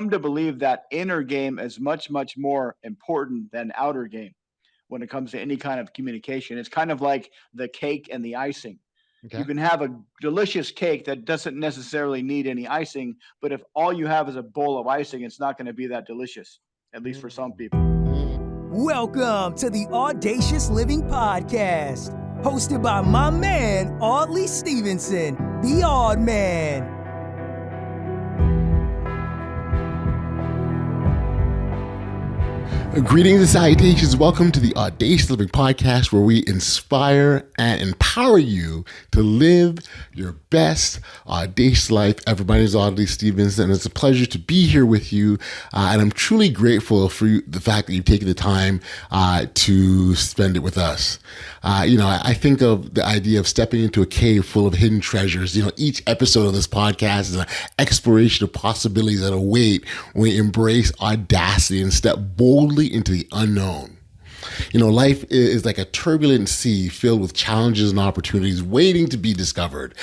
come to believe that inner game is much, much more important than outer game when it comes to any kind of communication. It's kind of like the cake and the icing. You Okay. can have a delicious cake that doesn't necessarily need any icing, but if all you have is a bowl of icing, it's not going to be that delicious, at least for some Mm. people. Welcome to the Audacious Living Podcast, hosted by my man, Audley Stevenson, the Odd Man. Greetings and salutations. Welcome to the Audacious Living Podcast, where we inspire and empower you to live your best audacious life ever. My name is Audley Stevenson, and it's a pleasure to be here with you. And I'm truly grateful for the fact that you've taken the time to spend it with us. I think of the idea of stepping into a cave full of hidden treasures. Each episode of this podcast is an exploration of possibilities that await when we embrace audacity and step boldly into the unknown. Life is like a turbulent sea filled with challenges and opportunities waiting to be discovered.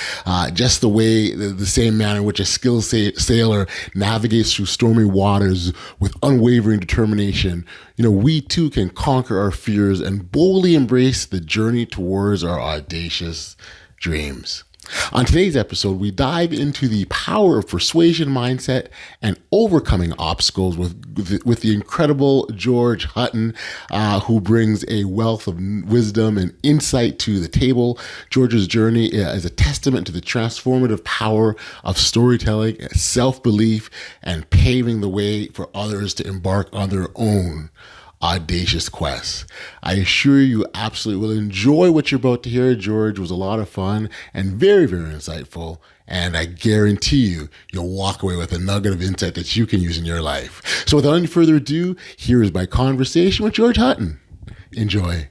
Just the same manner in which a skilled sailor navigates through stormy waters with unwavering determination, we too can conquer our fears and boldly embrace the journey towards our audacious dreams. On today's episode, we dive into the power of persuasion mindset and overcoming obstacles with the incredible George Hutton, who brings a wealth of wisdom and insight to the table. George's journey is a testament to the transformative power of storytelling, self-belief, and paving the way for others to embark on their own audacious quest. I assure you absolutely will enjoy what you're about to hear. George was a lot of fun and very, very insightful. And I guarantee you'll walk away with a nugget of insight that you can use in your life. So without any further ado, here is my conversation with George Hutton. Enjoy.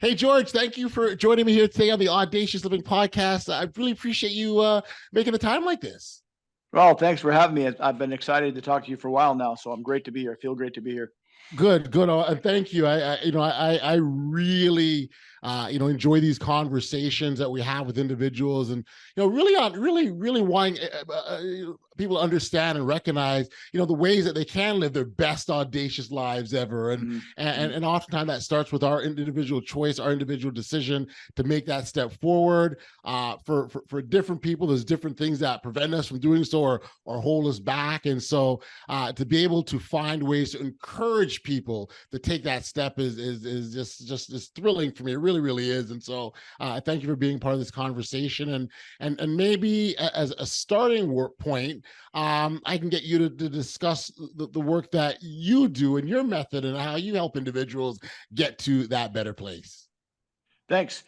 Hey, George, thank you for joining me here today on the Audacious Living Podcast. I really appreciate you making the time like this. Well, thanks for having me. I've been excited to talk to you for a while now, so I'm great to be here. I feel great to be here. Good. And thank you. I really, enjoy these conversations that we have with individuals, and really wanting people to understand and recognize, the ways that they can live their best audacious lives ever, and oftentimes that starts with our individual choice, our individual decision to make that step forward. For different people, there's different things that prevent us from doing so or hold us back, and so to be able to find ways to encourage people to take that step is just thrilling for me. It really is. And so thank you for being part of this conversation, and maybe as a starting point, I can get you to discuss the work that you do and your method and how you help individuals get to that better place. Thanks.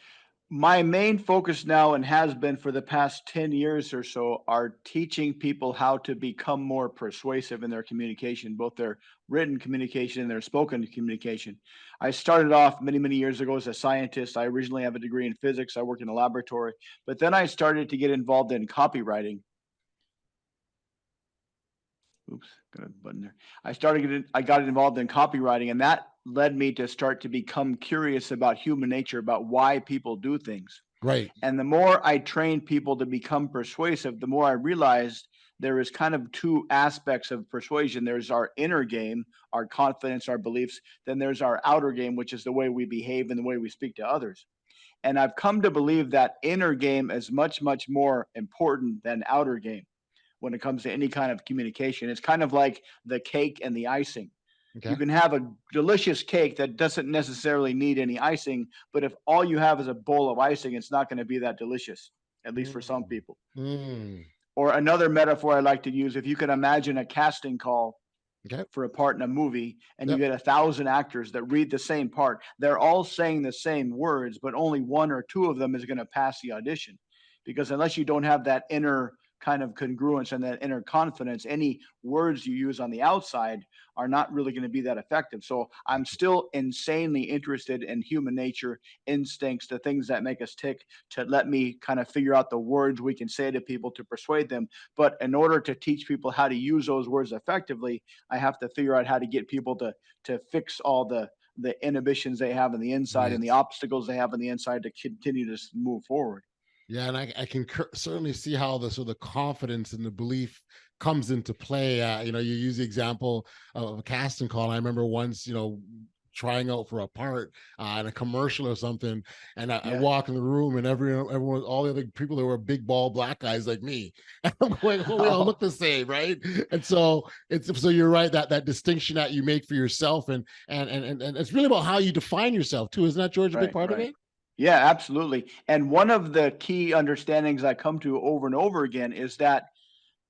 My main focus now, and has been for the past 10 years or so, are teaching people how to become more persuasive in their communication, both their written communication and their spoken communication. I started off many, many years ago as a scientist. I originally have a degree in physics. I worked in a laboratory, but then I started to get involved in copywriting. Oops, got a button there. I got involved in copywriting, and that led me to start to become curious about human nature, about why people do things. Right. And the more I trained people to become persuasive, the more I realized there is kind of two aspects of persuasion. There's our inner game, our confidence, our beliefs. Then there's our outer game, which is the way we behave and the way we speak to others. And I've come to believe that inner game is much, much more important than outer game when it comes to any kind of communication. It's kind of like the cake and the icing. Okay. You can have a delicious cake that doesn't necessarily need any icing, but if all you have is a bowl of icing, it's not going to be that delicious, at least for some people. Or another metaphor I like to use, if you can imagine a casting call for a part in a movie, and you get 1,000 actors that read the same part, they're all saying the same words, but only one or two of them is going to pass the audition. Because unless you don't have that inner kind of congruence and that inner confidence, any words you use on the outside are not really going to be that effective. So I'm still insanely interested in human nature, instincts, the things that make us tick, to let me kind of figure out the words we can say to people to persuade them. But in order to teach people how to use those words effectively, I have to figure out how to get people to fix all the the inhibitions they have on the inside and the obstacles they have on the inside to continue to move forward. Yeah, and I can certainly see how the confidence and the belief comes into play. You use the example of a casting call. I remember once, trying out for a part in a commercial or something, and I walk in the room, and everyone, all the other people, there were big, bald black guys like me, and I'm going, "Oh, we all look the same, right?" And so you're right, that distinction that you make for yourself, and it's really about how you define yourself too, isn't that, George, a big part of it? Yeah, absolutely. And one of the key understandings I come to over and over again is that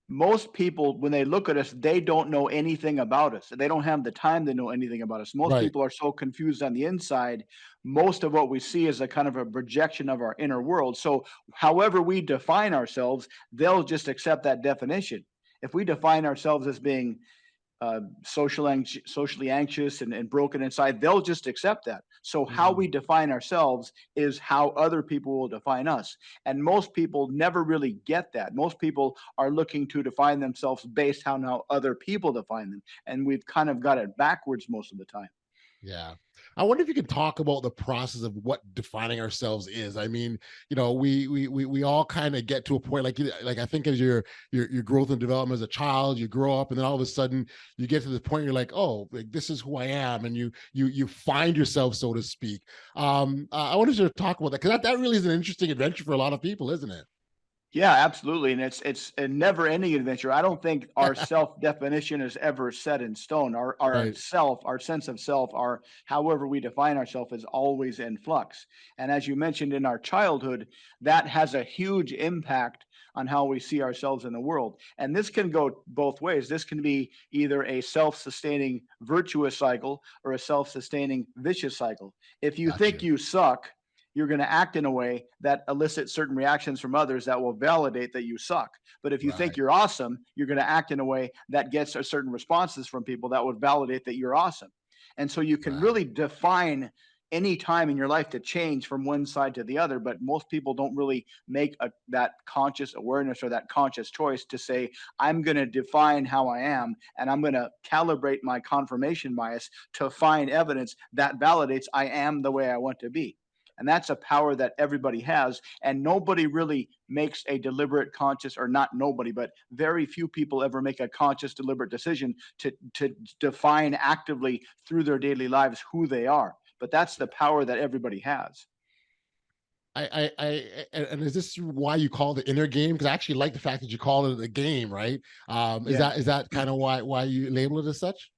most people, when they look at us, they don't know anything about us. They don't have the time to know anything about us. Most Right. people are so confused on the inside. Most of what we see is a kind of a projection of our inner world. So, however we define ourselves, they'll just accept that definition. If we define ourselves as being socially anxious and broken inside, they'll just accept that. So how we define ourselves is how other people will define us. And most people never really get that. Most people are looking to define themselves based on how other people define them. And we've kind of got it backwards most of the time. Yeah. I wonder if you could talk about the process of what defining ourselves is. I mean, we all kind of get to a point, like I think as your growth and development as a child, you grow up, and then all of a sudden you get to the point you're like, oh, like, this is who I am, and you find yourself, so to speak. I wanted to talk about that, because that really is an interesting adventure for a lot of people, isn't it? Yeah, absolutely. And it's a never ending adventure. I don't think our self definition is ever set in stone. Right. Our sense of self, our however we define ourselves is always in flux. And as you mentioned, in our childhood, that has a huge impact on how we see ourselves in the world. And this can go both ways. This can be either a self-sustaining virtuous cycle or a self-sustaining vicious cycle. If you think Gotcha. you suck, you're going to act in a way that elicits certain reactions from others that will validate that you suck. But if you think Right. you're awesome, you're going to act in a way that gets a certain responses from people that would validate that you're awesome. And so you can Right. really define any time in your life to change from one side to the other, but most people don't really make that conscious awareness or that conscious choice to say, I'm going to define how I am, and I'm going to calibrate my confirmation bias to find evidence that validates I am the way I want to be. And that's a power that everybody has. And nobody really makes a deliberate, conscious, or not nobody, but very few people ever make a conscious, deliberate decision to define actively through their daily lives who they are. But that's the power that everybody has. And is this why you call the inner game? Because I actually like the fact that you call it a game, right? Is that kind of why you label it as such?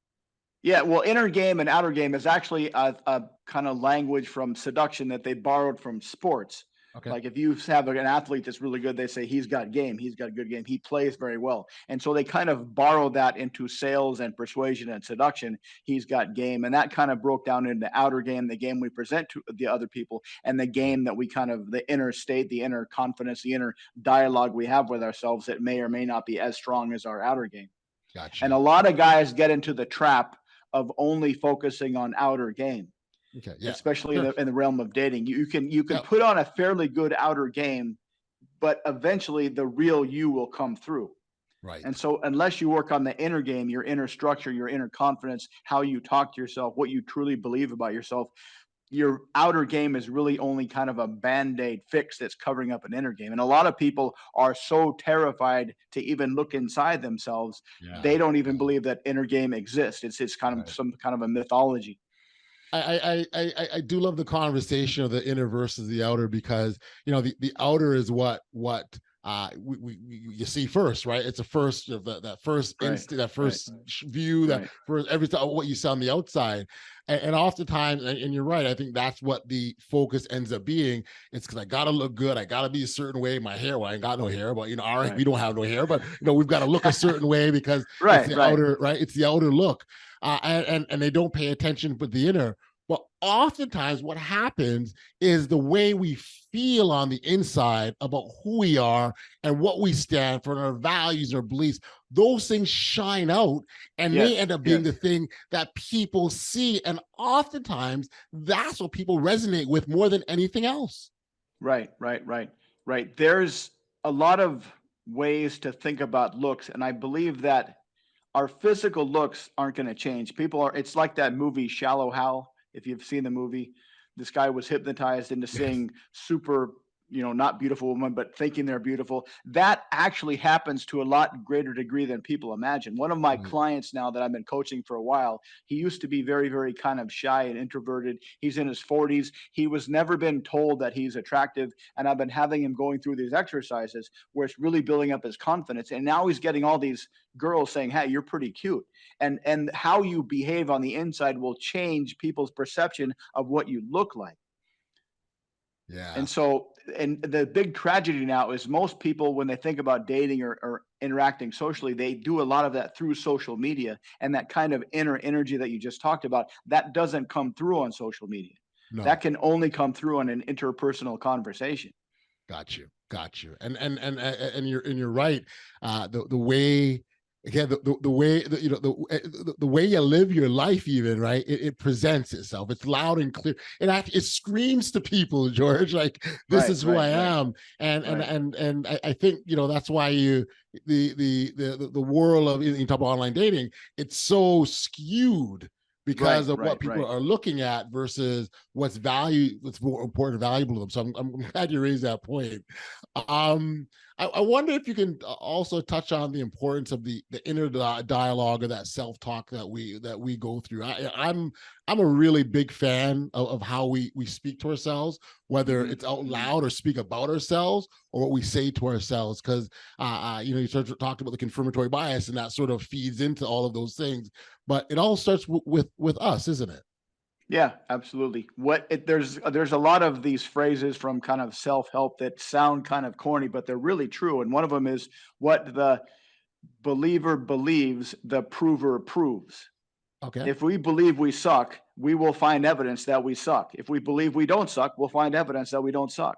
Yeah, well, inner game and outer game is actually a kind of language from seduction that they borrowed from sports. Okay. Like if you have an athlete that's really good, they say he's got game, he's got a good game, he plays very well. And so they kind of borrowed that into sales and persuasion and seduction. He's got game. And that kind of broke down into outer game, the game we present to the other people, and the game that we kind of, the inner state, the inner confidence, the inner dialogue we have with ourselves that may or may not be as strong as our outer game. Gotcha. And a lot of guys get into the trap of only focusing on outer game. Okay. Yeah. Especially in the realm of dating. You can put on a fairly good outer game, but eventually the real you will come through. Right. And so unless you work on the inner game, your inner structure, your inner confidence, how you talk to yourself, what you truly believe about yourself, your outer game is really only kind of a band-aid fix that's covering up an inner game. And a lot of people are so terrified to even look inside themselves, they don't even believe that inner game exists. It's kind of some kind of a mythology. I do love the conversation of the inner versus the outer, because the outer is what you see first, right? It's a first of that first instant, that first view, that first everything what you see on the outside, and oftentimes, and you're right, I think that's what the focus ends up being. It's because I gotta look good, I gotta be a certain way. My hair, well, I ain't got no hair, but we don't have no hair, but we've got to look a certain way because it's the outer, right? It's the outer look, and they don't pay attention with the inner. But oftentimes what happens is the way we feel on the inside about who we are and what we stand for and our values, our beliefs, those things shine out, and they end up being the thing that people see. And oftentimes that's what people resonate with more than anything else. Right. There's a lot of ways to think about looks. And I believe that our physical looks aren't going to change. It's like that movie Shallow Hal. If you've seen the movie, this guy was hypnotized into seeing super, not beautiful women, but thinking they're beautiful. That actually happens to a lot greater degree than people imagine. One of my clients now that I've been coaching for a while, he used to be very, very kind of shy and introverted. He's in his 40s. He was never been told that he's attractive. And I've been having him going through these exercises where it's really building up his confidence. And now he's getting all these girls saying, hey, you're pretty cute. And how you behave on the inside will change people's perception of what you look like. Yeah. And so, and the big tragedy now is most people, when they think about dating or interacting socially, they do a lot of that through social media, and that kind of inner energy that you just talked about, that doesn't come through on social media. No. That can only come through on an interpersonal conversation. Got you. And you're right. The way, again, the way the way you live your life, even, right, it presents itself. It's loud and clear. It screams to people, George, like, this is who I am. And I think, that's why the world of, you talk about online dating, it's so skewed because of what people are looking at versus what's more important and valuable to them. So I'm glad you raised that point. I wonder if you can also touch on the importance of the inner dialogue, or that self-talk that we go through. I'm a really big fan of how we speak to ourselves, whether it's out loud or speak about ourselves, or what we say to ourselves. Because you sort of talked about the confirmatory bias, and that sort of feeds into all of those things. But it all starts with us, isn't it? Yeah, absolutely. There's a lot of these phrases from kind of self-help that sound kind of corny, but they're really true. And one of them is, what the believer believes, the prover proves. Okay. If we believe we suck, we will find evidence that we suck. If we believe we don't suck, we'll find evidence that we don't suck.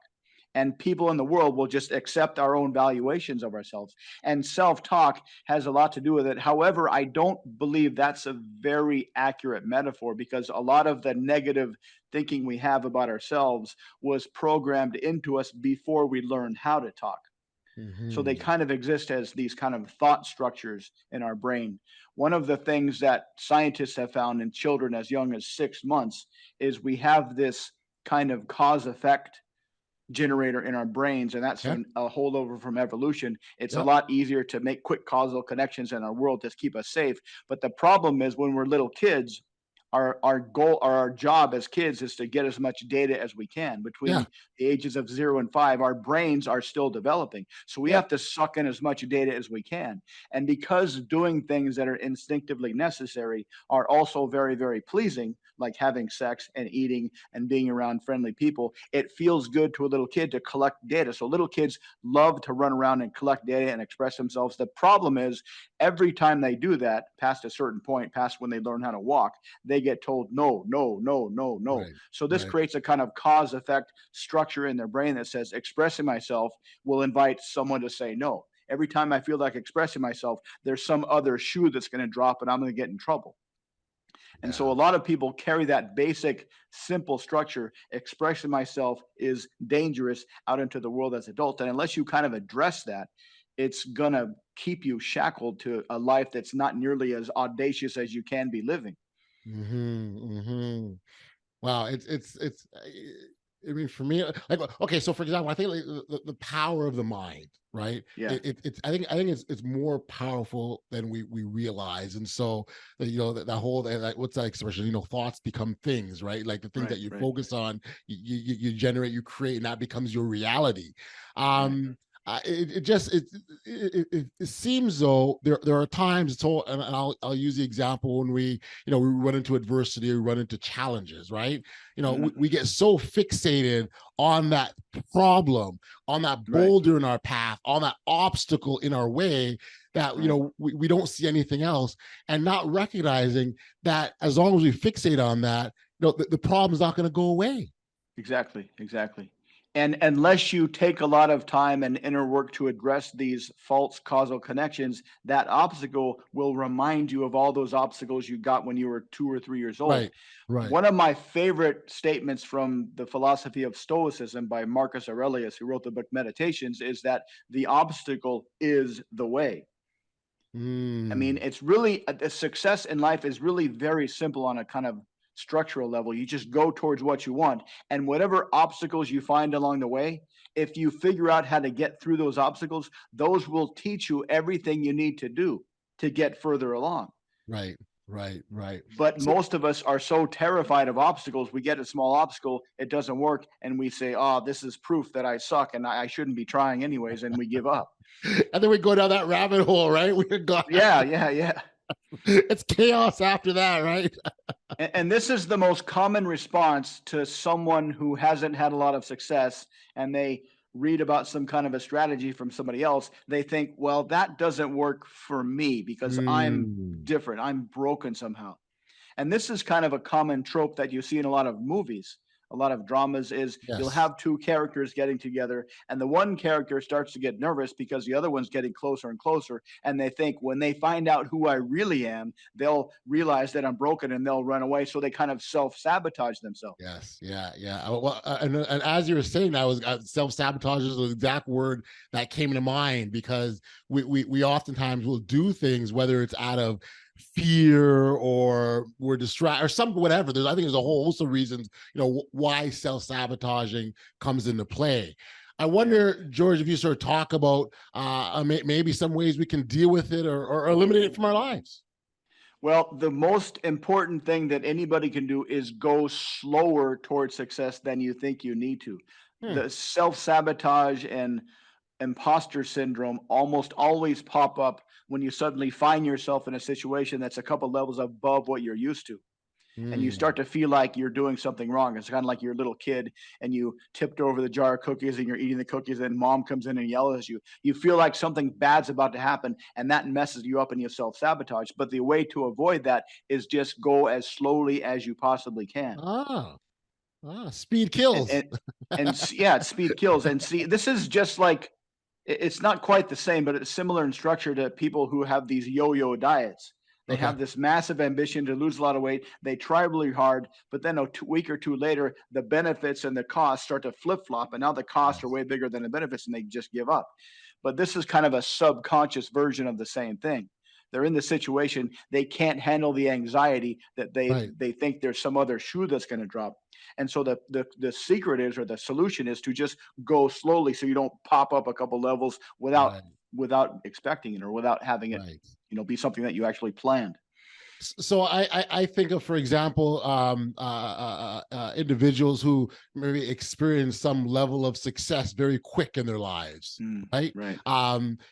And people in the world will just accept our own valuations of ourselves. And self-talk has a lot to do with it. However, I don't believe that's a very accurate metaphor, because a lot of the negative thinking we have about ourselves was programmed into us before we learned how to talk. So they kind of exist as these kind of thought structures in our brain. One of the things that scientists have found in children as young as 6 months is we have this kind of cause-effect generator in our brains, and that's a holdover from evolution. It's a lot easier to make quick causal connections in our world to keep us safe. But the problem is, when we're little kids, our goal, or our job as kids, is to get as much data as we can. Between the ages of 0 and 5, our brains are still developing. So we have to suck in as much data as we can. And because doing things that are instinctively necessary are also very, very pleasing, like having sex and eating and being around friendly people, it feels good to a little kid to collect data. So little kids love to run around and collect data and express themselves. The problem is, every time they do that, past a certain point, past when they learn how to walk, they get told no, no, no, no, no. So this creates a kind of cause effect structure in their brain that says expressing myself will invite someone to say no. Every time I feel like expressing myself, there's some other shoe that's going to drop and I'm going to get in trouble. And so a lot of people carry that basic, simple structure. Expressing myself is dangerous out into the world as adults. And unless you kind of address that, it's going to keep you shackled to a life that's not nearly as audacious as you can be living. Wow. I mean, for me, like, okay, so for example, I think like the power of the mind, right? Yeah. I think it's more powerful than we realize. And so, that whole, what's that expression? Thoughts become things, right? Like the things that you focus on, you generate, you create, and that becomes your reality. It seems though there are times, and I'll use the example when we run into adversity, we run into challenges, right? We get so fixated on that problem, on that boulder in our path, on that obstacle in our way, that we don't see anything else, and not recognizing that as long as we fixate on that, the problem's not going to go away. Exactly. And unless you take a lot of time and inner work to address these false causal connections, that obstacle will remind you of all those obstacles you got when you were 2 or 3 years old. Right. One of my favorite statements from the philosophy of Stoicism by Marcus Aurelius, who wrote the book Meditations, is that the obstacle is the way. I mean, it's really, the success in life is really very simple on a kind of structural level. You just go towards what you want. And whatever obstacles you find along the way, if you figure out how to get through those obstacles, those will teach you everything you need to do to get further along. Right. Right. But most of us are so terrified of obstacles. We get a small obstacle, it doesn't work, and we say, "Oh, this is proof that I suck and I shouldn't be trying anyways," and we give up. And then we go down that rabbit hole, right? We're gone. Yeah. It's chaos after that, right? And this is the most common response to someone who hasn't had a lot of success, and they read about some kind of a strategy from somebody else. They think, well, that doesn't work for me because I'm different. I'm broken somehow. And this is kind of a common trope that you see in a lot of movies, a lot of dramas, is you'll have two characters getting together, and the one character starts to get nervous because the other one's getting closer and closer, and they think when they find out who I really am, they'll realize that I'm broken and they'll run away. So they kind of self-sabotage themselves. Yes. Yeah. Well, and as you were saying, that was self-sabotage is the exact word that came to mind, because we oftentimes will do things, whether it's out of fear or we're distracted or something, whatever. I think there's a whole host of reasons, why self-sabotaging comes into play. I wonder, George, if you sort of talk about maybe some ways we can deal with it or eliminate it from our lives. Well, the most important thing that anybody can do is go slower towards success than you think you need to. The self-sabotage and imposter syndrome almost always pop up when you suddenly find yourself in a situation that's a couple levels above what you're used to. And you start to feel like you're doing something wrong. It's kind of like you're a little kid and you tipped over the jar of cookies and you're eating the cookies and mom comes in and yells at you. You feel like something bad's about to happen and that messes you up and you self-sabotage. But the way to avoid that is just go as slowly as you possibly can. Speed kills. Speed kills. And see, this is just like, it's not quite the same, but it's similar in structure to people who have these yo-yo diets. They have this massive ambition to lose a lot of weight. They try really hard, but then a week or two later, the benefits and the costs start to flip-flop, and now the costs are way bigger than the benefits, and they just give up. But this is kind of a subconscious version of the same thing. They're in the situation, they can't handle the anxiety that they think there's some other shoe that's going to drop. And so the secret is, or the solution is, to just go slowly so you don't pop up a couple levels without expecting it or without having it be something that you actually planned. So I think of, for example, individuals who maybe experience some level of success very quick in their lives, right?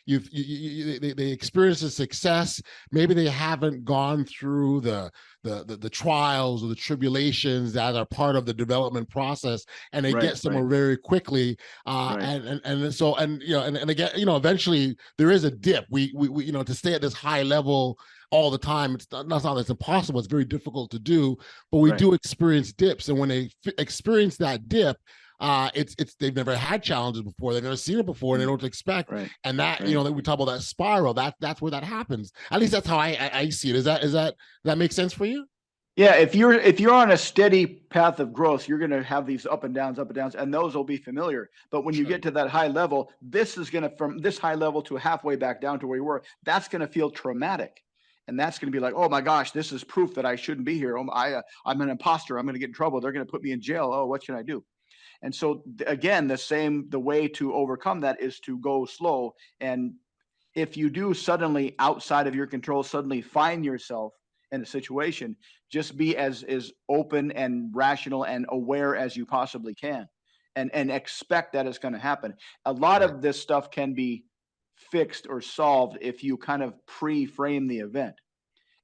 They experience a success. Maybe they haven't gone through the trials or the tribulations that are part of the development process, and they get somewhere very quickly. And again, eventually there is a dip. We to stay at this high level all the time, it's not that it's impossible. It's very difficult to do, but we do experience dips. And when they experience that dip, it's they've never had challenges before, they've never seen it before, and they don't expect. And that we talk about that spiral. That's where that happens. At least that's how I see it. Does that make sense for you? Yeah, if you're on a steady path of growth, you're going to have these up and downs, and those will be familiar. But when you get to that high level, this is going to, from this high level to halfway back down to where you were, that's going to feel traumatic. And that's going to be like, oh my gosh, this is proof that I shouldn't be here. I'm an imposter. I'm going to get in trouble. They're going to put me in jail. Oh, what should I do? And so again, the way to overcome that is to go slow. And if you do suddenly, outside of your control, suddenly find yourself in a situation, just be as open and rational and aware as you possibly can, and expect that it's going to happen. A lot of this stuff can be fixed or solved if you kind of pre-frame the event.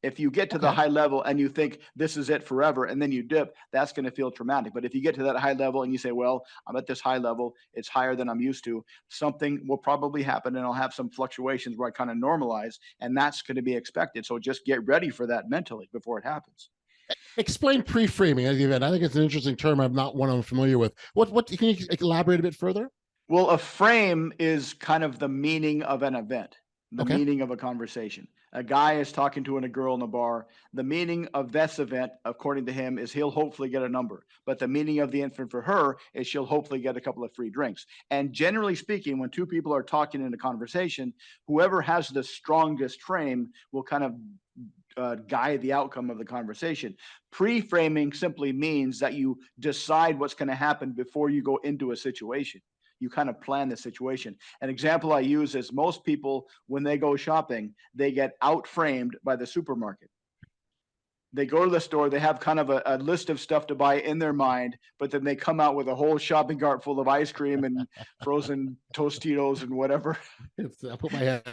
If you get to the high level and you think this is it forever, and then you dip, that's going to feel traumatic. But if you get to that high level and you say, well, I'm at this high level, it's higher than I'm used to, something will probably happen and I'll have some fluctuations where I kind of normalize, and that's going to be expected. So just get ready for that mentally before it happens. Explain pre-framing as the event. I think it's an interesting term. I'm familiar with. What can you elaborate a bit further? Well, a frame is kind of the meaning of an event, the meaning of a conversation. A guy is talking to a girl in a bar. The meaning of this event, according to him, is he'll hopefully get a number. But the meaning of the event for her is she'll hopefully get a couple of free drinks. And generally speaking, when two people are talking in a conversation, whoever has the strongest frame will kind of guide the outcome of the conversation. Pre-framing simply means that you decide what's going to happen before you go into a situation. You kind of plan the situation. An example I use is most people, when they go shopping, they get out-framed by the supermarket. They go to the store, they have kind of a list of stuff to buy in their mind, but then they come out with a whole shopping cart full of ice cream and frozen Tostitos and whatever. I put my head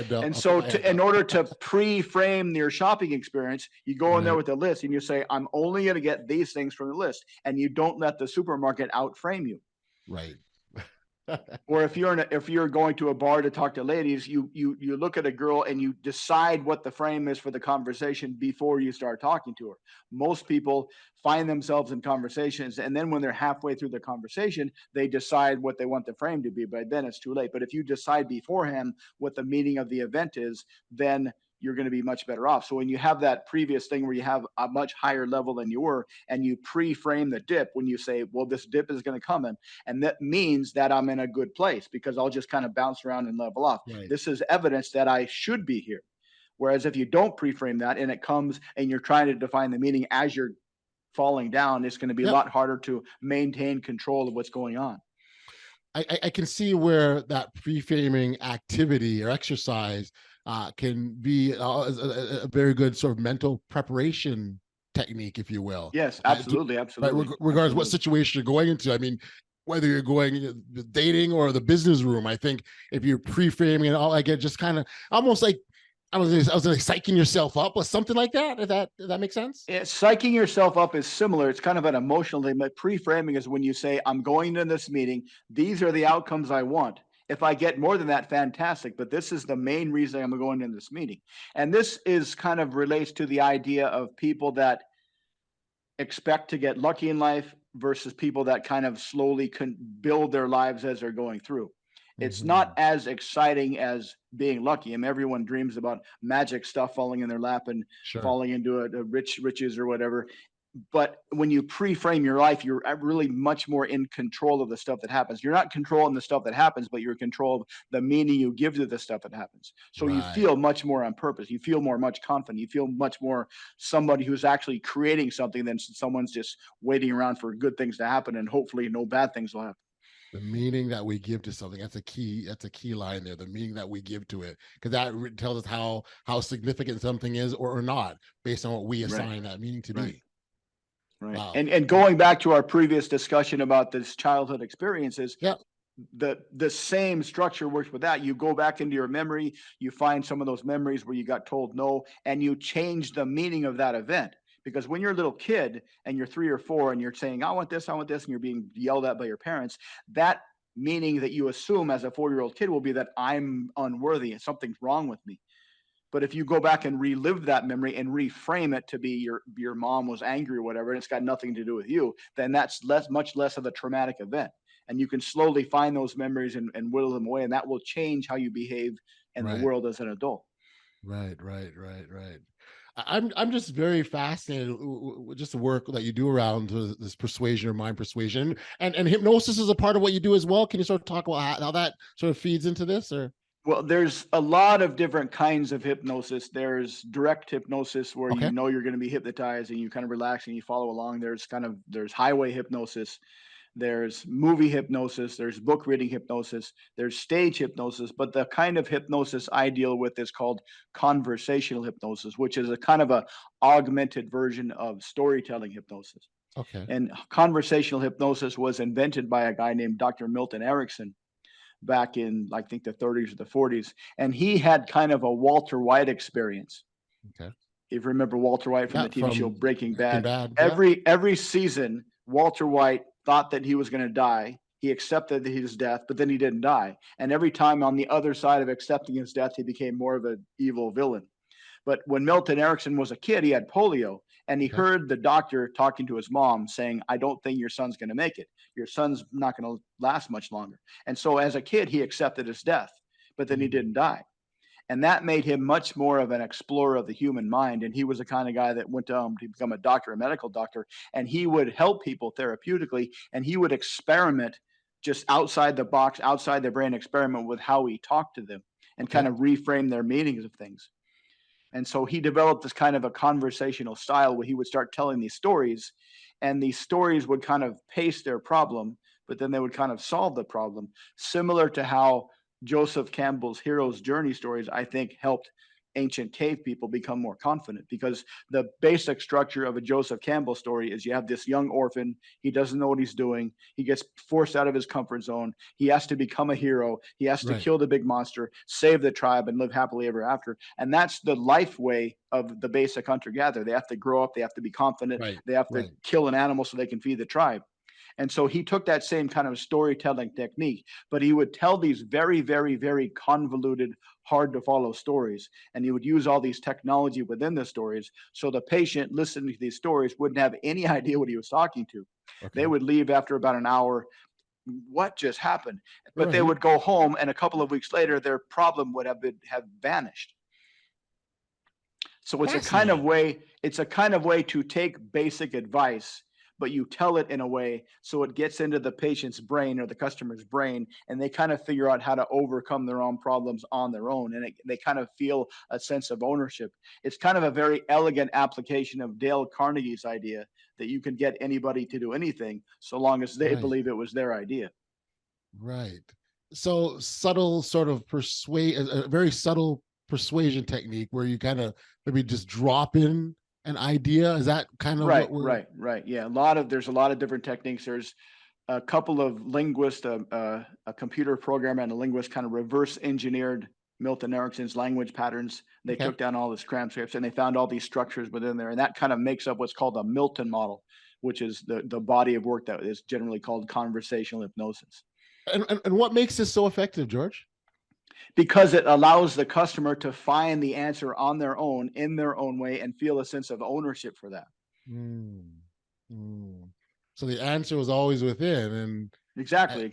down. And so in order to pre-frame your shopping experience, you go in there with a list and you say, I'm only going to get these things from the list. And you don't let the supermarket out-frame you. Right. Or if you're going to a bar to talk to ladies, you look at a girl and you decide what the frame is for the conversation before you start talking to her. Most people find themselves in conversations, and then when they're halfway through the conversation, they decide what they want the frame to be, but then it's too late. But if you decide beforehand what the meaning of the event is, then you're going to be much better off. So when you have that previous thing where you have a much higher level than you were, and you pre-frame the dip when you say, well, this dip is going to come in, and that means that I'm in a good place because I'll just kind of bounce around and level off. Right. This is evidence that I should be here. Whereas if you don't pre-frame that and it comes and you're trying to define the meaning as you're falling down, it's going to be a lot harder to maintain control of what's going on. I can see where that pre-framing activity or exercise can be a very good sort of mental preparation technique, if you will. Yes, absolutely, absolutely. Right, regardless what situation you're going into. I mean, whether you're going dating or the business room, I think if you're pre-framing it all, like it just kind of almost like I was like psyching yourself up or something like that. Does that make sense? Yeah, psyching yourself up is similar. It's kind of an emotional thing, but pre-framing is when you say, I'm going to this meeting. These are the outcomes I want. If I get more than that, fantastic. But this is the main reason I'm going in this meeting. And this is kind of relates to the idea of people that expect to get lucky in life versus people that kind of slowly can build their lives as they're going through. It's not as exciting as being lucky. I mean, everyone dreams about magic stuff falling in their lap and falling into a riches or whatever. But when you pre-frame your life, you're really much more in control of the stuff that happens. You're not controlling the stuff that happens, but you're in control of the meaning you give to the stuff that happens. So you feel much more on purpose. You feel much confident. You feel much more somebody who's actually creating something than someone's just waiting around for good things to happen and hopefully no bad things will happen. The meaning that we give to something, that's a key line there. The meaning that we give to it, because that tells us how significant something is or not based on what we assign that meaning to be. Right. Wow. And going back to our previous discussion about this childhood experiences, the same structure works with that. You go back into your memory, you find some of those memories where you got told no, and you change the meaning of that event. Because when you're a little kid and you're 3 or 4 and you're saying, I want this, and you're being yelled at by your parents, that meaning that you assume as a 4-year-old kid will be that I'm unworthy and something's wrong with me. But if you go back and relive that memory and reframe it to be your mom was angry or whatever, and it's got nothing to do with you, then that's much less of a traumatic event. And you can slowly find those memories and whittle them away, and that will change how you behave in the world as an adult. Right. I'm just very fascinated with just the work that you do around this persuasion or mind persuasion, and hypnosis is a part of what you do as well. Can you sort of talk about how that sort of feeds into this? Or well, there's a lot of different kinds of hypnosis. There's direct hypnosis where you know you're going to be hypnotized and you kind of relax and you follow along. There's highway hypnosis. There's movie hypnosis, there's book reading hypnosis, there's stage hypnosis, but the kind of hypnosis I deal with is called conversational hypnosis, which is a kind of a augmented version of storytelling hypnosis. Okay. And conversational hypnosis was invented by a guy named Dr. Milton Erickson back in, I think, the 30s or the 40s. And he had kind of a Walter White experience. Okay. If you remember Walter White from the TV show Breaking Bad. Yeah. Every season, Walter White thought that he was going to die. He accepted his death, but then he didn't die. And every time on the other side of accepting his death, he became more of an evil villain. But when Milton Erickson was a kid, he had polio, and he heard the doctor talking to his mom saying, I don't think your son's going to make it. Your son's not going to last much longer. And so as a kid, he accepted his death, but then he didn't die. And that made him much more of an explorer of the human mind. And he was the kind of guy that went to become a doctor, a medical doctor, and he would help people therapeutically. And he would experiment just outside the box, outside their brain, experiment with how he talked to them and kind of reframe their meanings of things. And so he developed this kind of a conversational style where he would start telling these stories, and these stories would kind of pace their problem, but then they would kind of solve the problem, similar to how Joseph Campbell's hero's journey stories, I think, helped ancient cave people become more confident, because the basic structure of a Joseph Campbell story is you have this young orphan. He doesn't know what he's doing. He gets forced out of his comfort zone. He has to become a hero. He has to kill the big monster, save the tribe, and live happily ever after. And that's the life way of the basic hunter-gatherer. They have to grow up. They have to be confident. They have to kill an animal so they can feed the tribe. And so he took that same kind of storytelling technique, but he would tell these very, very, very convoluted, hard to follow stories. And he would use all these technology within the stories. So the patient listening to these stories wouldn't have any idea what he was talking to. They would leave after about an hour. What just happened? But they would go home, and a couple of weeks later, their problem would have vanished. So it's a kind of way to take basic advice, but you tell it in a way so it gets into the patient's brain or the customer's brain, and they kind of figure out how to overcome their own problems on their own, and they kind of feel a sense of ownership. It's kind of a very elegant application of Dale Carnegie's idea that you can get anybody to do anything so long as they believe it was their idea. Right. So subtle sort of a very subtle persuasion technique where you kind of maybe just drop in an idea. Is that kind of what we're right? Yeah, there's a lot of different techniques. There's a couple of linguists, a computer programmer and a linguist, kind of reverse engineered Milton Erickson's language patterns. They took down all his transcripts and they found all these structures within there, and that kind of makes up what's called the Milton model, which is the body of work that is generally called conversational hypnosis. And what makes this so effective, George? Because it allows the customer to find the answer on their own, in their own way, and feel a sense of ownership for that. So the answer was always within. And exactly.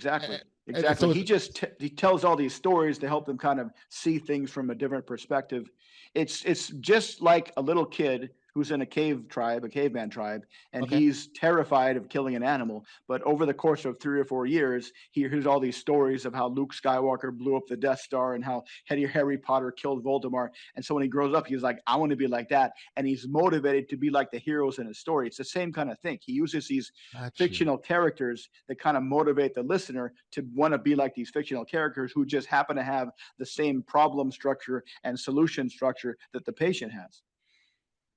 So he tells all these stories to help them kind of see things from a different perspective. It's just like a little kid who's in a caveman tribe, and he's terrified of killing an animal. But over the course of 3 or 4 years, he hears all these stories of how Luke Skywalker blew up the Death Star and how Harry Potter killed Voldemort. And so when he grows up, he's like, I want to be like that. And he's motivated to be like the heroes in his story. It's the same kind of thing. He uses these fictional characters that kind of motivate the listener to want to be like these fictional characters who just happen to have the same problem structure and solution structure that the patient has.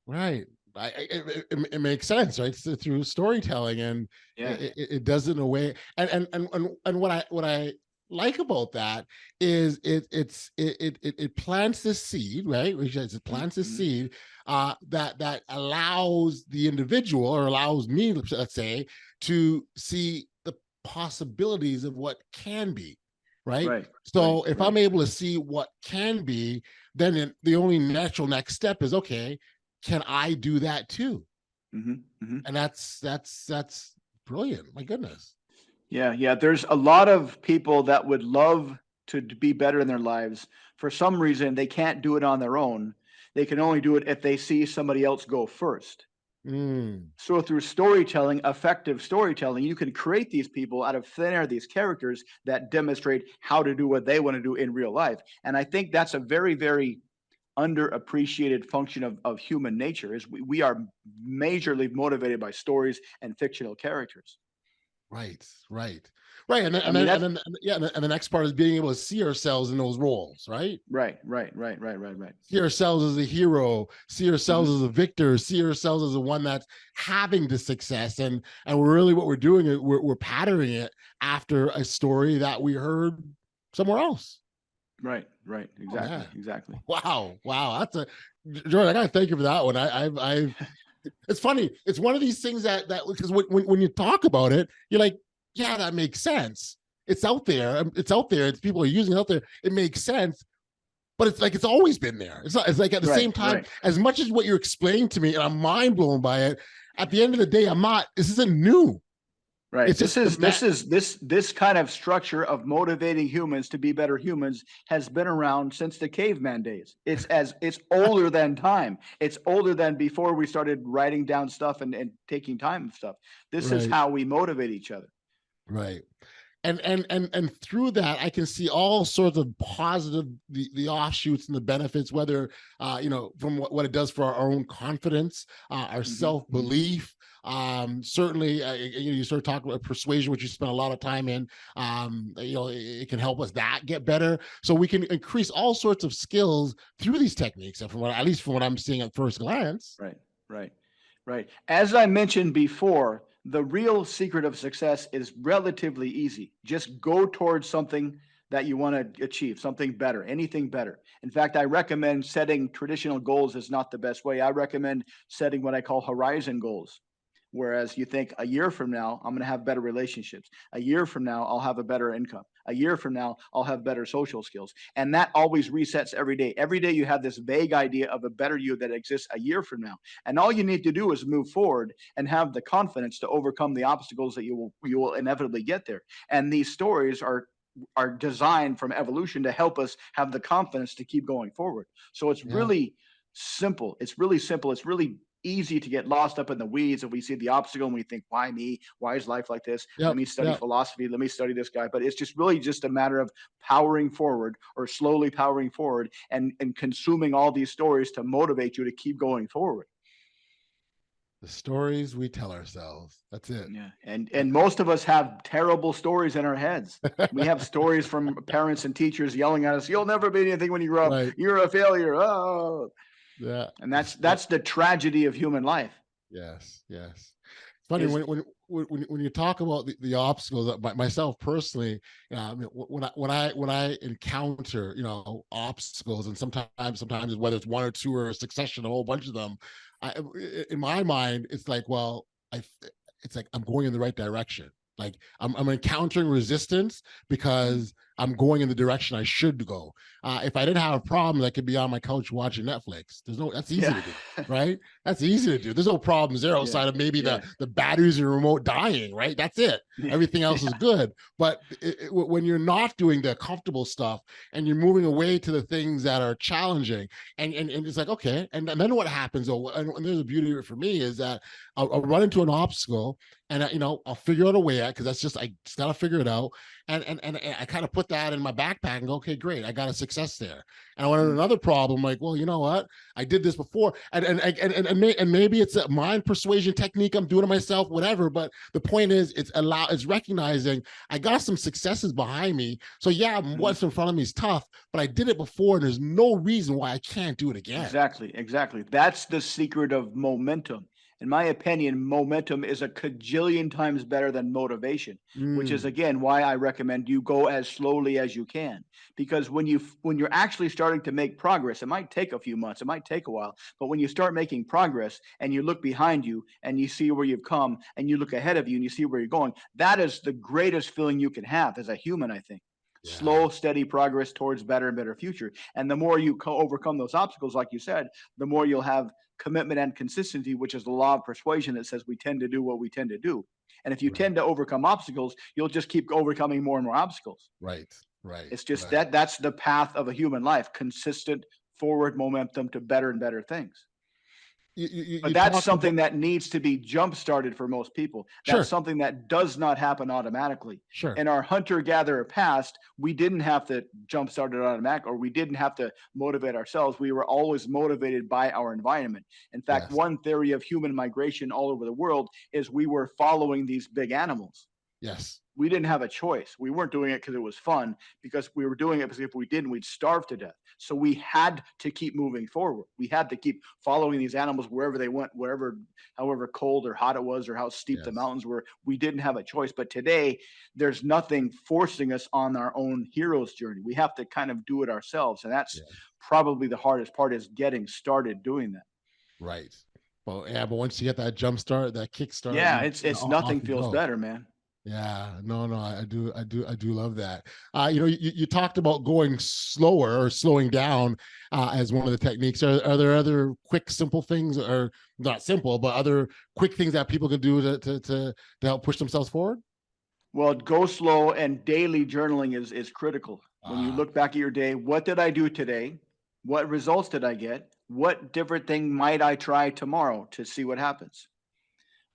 Right. It makes sense, right? So through storytelling, and it does it in a way. And what I like about that is it plants this seed, right? It plants this seed that allows the individual, or allows me, let's say, to see the possibilities of what can be. Right. So if I'm able to see what can be, then the only natural next step is, okay, can I do that too? And that's brilliant. My goodness. Yeah. There's a lot of people that would love to be better in their lives. For some reason, they can't do it on their own. They can only do it if they see somebody else go first. So through storytelling, effective storytelling, you can create these people out of thin air, these characters that demonstrate how to do what they want to do in real life. And I think that's a very, very underappreciated function of human nature, is we are majorly motivated by stories and fictional characters. Right. And the next part is being able to see ourselves in those roles, right? Right. See ourselves as a hero, see ourselves as a victor, see ourselves as the one that's having the success. And we're really, what we're doing is we're patterning it after a story that we heard somewhere else. Right. Exactly. Wow. That's Jordan, I gotta thank you for that one. I've it's funny. It's one of these things that because when you talk about it, you're like, yeah, that makes sense. It's out there. It's people are using it out there. It makes sense. But it's like it's always been there. It's like at the same time, as much as what you're explaining to me, and I'm mind blown by it, at the end of the day, this isn't new. Right. This kind of structure of motivating humans to be better humans has been around since the caveman days. It's older than time. It's older than before we started writing down stuff and taking time of stuff. This is how we motivate each other. Right. And through that, I can see all sorts of positive, the offshoots and the benefits, whether from what it does for our own confidence, our self-belief. Certainly, you sort of talk about persuasion, which you spend a lot of time in. It can help us that get better, so we can increase all sorts of skills through these techniques. And at least from what I'm seeing at first glance. Right. As I mentioned before, the real secret of success is relatively easy. Just go towards something that you want to achieve, something better, anything better. In fact, I recommend setting traditional goals is not the best way. I recommend setting what I call horizon goals. Whereas you think a year from now, I'm going to have better relationships. A year from now, I'll have a better income. A year from now, I'll have better social skills. And that always resets every day. Every day you have this vague idea of a better you that exists a year from now. And all you need to do is move forward and have the confidence to overcome the obstacles that you will inevitably get there. And these stories are designed from evolution to help us have the confidence to keep going forward. So it's really simple. It's really simple. It's really easy to get lost up in the weeds if we see the obstacle and we think, why me? Why is life like this? Let me study philosophy. Let me study this guy. But it's just really just a matter of powering forward or slowly powering forward and consuming all these stories to motivate you to keep going forward. The stories we tell ourselves. That's it. Yeah. And most of us have terrible stories in our heads. We have stories from parents and teachers yelling at us, you'll never be anything when you grow up. Right. You're a failure. Oh. Yeah. And that's the tragedy of human life. Yes. It's funny when you talk about the obstacles. Myself personally, when I encounter obstacles, and sometimes whether it's one or two or a succession, a whole bunch of them, in my mind it's like, well, it's like I'm going in the right direction. Like I'm encountering resistance because I'm going in the direction I should go. If I didn't have a problem, I could be on my couch watching Netflix. That's easy to do, right? That's easy to do. There's no problems there outside of maybe the batteries in your remote dying, right? That's it. Everything else is good. But when you're not doing the comfortable stuff and you're moving away to the things that are challenging, and it's like, okay, and then what happens, and there's a beauty of it for me, is that I'll run into an obstacle and I'll figure out a way out, because I just got to figure it out. And I kind of put that in my backpack and go, okay, great, I got a success there. And I went on another problem, like, well, you know what? I did this before, and maybe it's a mind persuasion technique I'm doing it myself, whatever. But the point is, it's recognizing I got some successes behind me. So what's in front of me is tough, but I did it before, and there's no reason why I can't do it again. Exactly. That's the secret of momentum. In my opinion, momentum is a cajillion times better than motivation, which is, again, why I recommend you go as slowly as you can. Because when you're actually starting to make progress, it might take a few months, it might take a while, but when you start making progress and you look behind you and you see where you've come and you look ahead of you and you see where you're going, that is the greatest feeling you can have as a human, I think. Yeah. Slow, steady progress towards better and better future. And the more you overcome those obstacles, like you said, the more you'll have commitment and consistency, which is the law of persuasion that says we tend to do what we tend to do. And if you tend to overcome obstacles, you'll just keep overcoming more and more obstacles. Right. It's just that's the path of a human life, consistent forward momentum to better and better things. But that's something that needs to be jump-started for most people. That's something that does not happen automatically. In our hunter-gatherer past, we didn't have to jump-start it automatically, or we didn't have to motivate ourselves. We were always motivated by our environment. In fact, one theory of human migration all over the world is we were following these big animals. Yes. We didn't have a choice. We weren't doing it because it was fun, because we were doing it because if we didn't, we'd starve to death. So we had to keep moving forward. We had to keep following these animals wherever they went, however cold or hot it was, or how steep the mountains were. We didn't have a choice. But today, there's nothing forcing us on our own hero's journey. We have to kind of do it ourselves. And that's probably the hardest part, is getting started doing that. Right. Well, but once you get that jump start, that kick start. Yeah, it's nothing feels better, man. Yeah, no, I do love that. You talked about going slower or slowing down as one of the techniques. Are there other quick, simple things, or not simple, but other quick things that people can do to help push themselves forward? Well, go slow, and daily journaling is critical. When you look back at your day, what did I do today? What results did I get? What different thing might I try tomorrow to see what happens?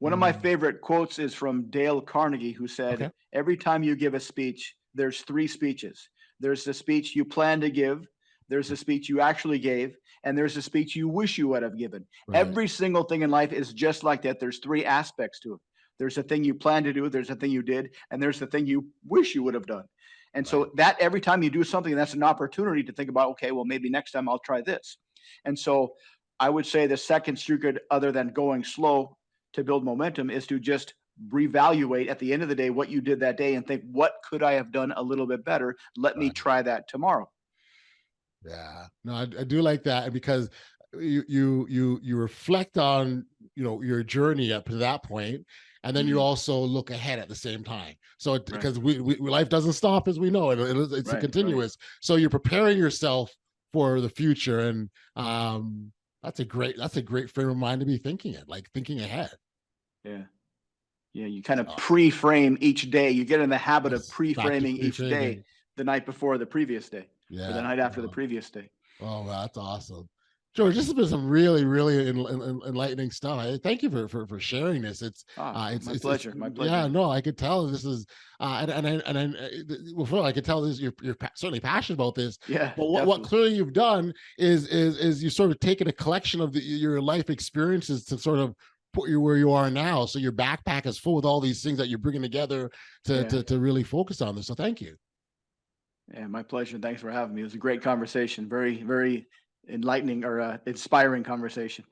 One of my favorite quotes is from Dale Carnegie, who said, every time you give a speech, there's 3 speeches. There's the speech you plan to give, there's the speech you actually gave, and there's the speech you wish you would have given. Right. Every single thing in life is just like that. There's 3 aspects to it. There's the thing you plan to do, there's the thing you did, and there's the thing you wish you would have done. And so that every time you do something, that's an opportunity to think about, okay, well, maybe next time I'll try this. And so I would say the second secret, other than going slow to build momentum, is to just reevaluate at the end of the day what you did that day and think, what could I have done a little bit better? Let me try that tomorrow. Yeah, no, I do like that, because you reflect on, your journey up to that point, and then you also look ahead at the same time. So because life doesn't stop, as we know, it's a continuous. Right. So you're preparing yourself for the future, and that's a great frame of mind to be thinking in, like thinking ahead. Yeah, you kind of pre-frame each day. You get in the habit of pre-framing each day the night before the previous day, or the night after the previous day. Oh, that's awesome. George, this has been some really, really enlightening stuff. Thank you for sharing this. It's my pleasure. My pleasure. Yeah, no, I could tell this is, I could tell this. You're certainly passionate about this. Yeah. But what clearly you've done is you sort of taken a collection of your life experiences to sort of put you where you are now. So your backpack is full with all these things that you're bringing together to really focus on this. So thank you. Yeah, my pleasure. Thanks for having me. It was a great conversation. Very, very enlightening or inspiring conversation.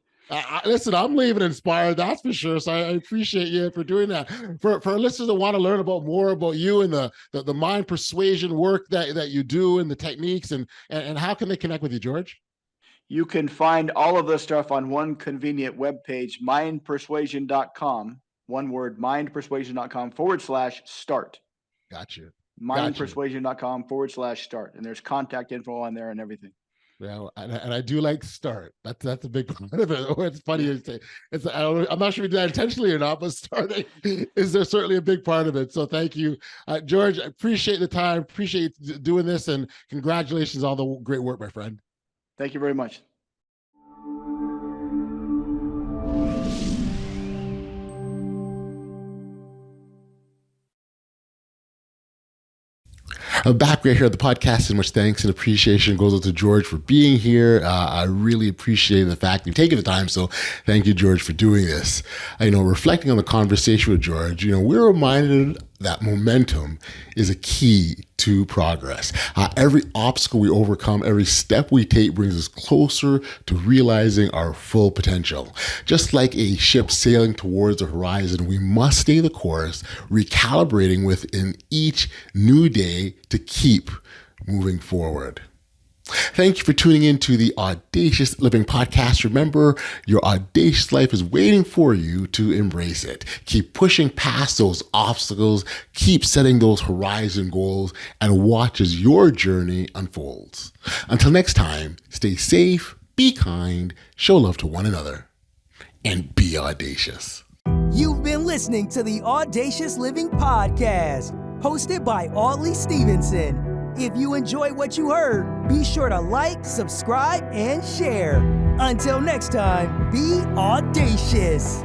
Listen, I'm leaving inspired, that's for sure. So I appreciate you for doing that. For our listeners that want to learn more about you and the mind persuasion work that you do, and the techniques, and how can they connect with you, George? You can find all of this stuff on one convenient webpage, mindpersuasion.com. One word, mindpersuasion.com/start. Gotcha. Mindpersuasion.com/start. And there's contact info on there and everything. Yeah, and I do like start. That's a big part of it. It's funny. I'm not sure if you did that intentionally or not, but starting is there certainly a big part of it. So thank you, George. I appreciate the time. Appreciate doing this, and congratulations on all the great work, my friend. Thank you very much. I'm back right here at the podcast, and much thanks and appreciation goes out to George for being here. I really appreciate the fact you've taken the time. So thank you, George, for doing this. Reflecting on the conversation with George, we're reminded that momentum is a key to progress. Every obstacle we overcome, every step we take brings us closer to realizing our full potential. Just like a ship sailing towards the horizon, we must stay the course, recalibrating within each new day to keep moving forward. Thank you for tuning in to the Audacious Living Podcast. Remember, your audacious life is waiting for you to embrace it. Keep pushing past those obstacles, keep setting those horizon goals, and watch as your journey unfolds. Until next time, stay safe, be kind, show love to one another, and be audacious. You've been listening to the Audacious Living Podcast, hosted by Audacious Stevenson. If you enjoyed what you heard, be sure to like, subscribe, and share. Until next time, be audacious.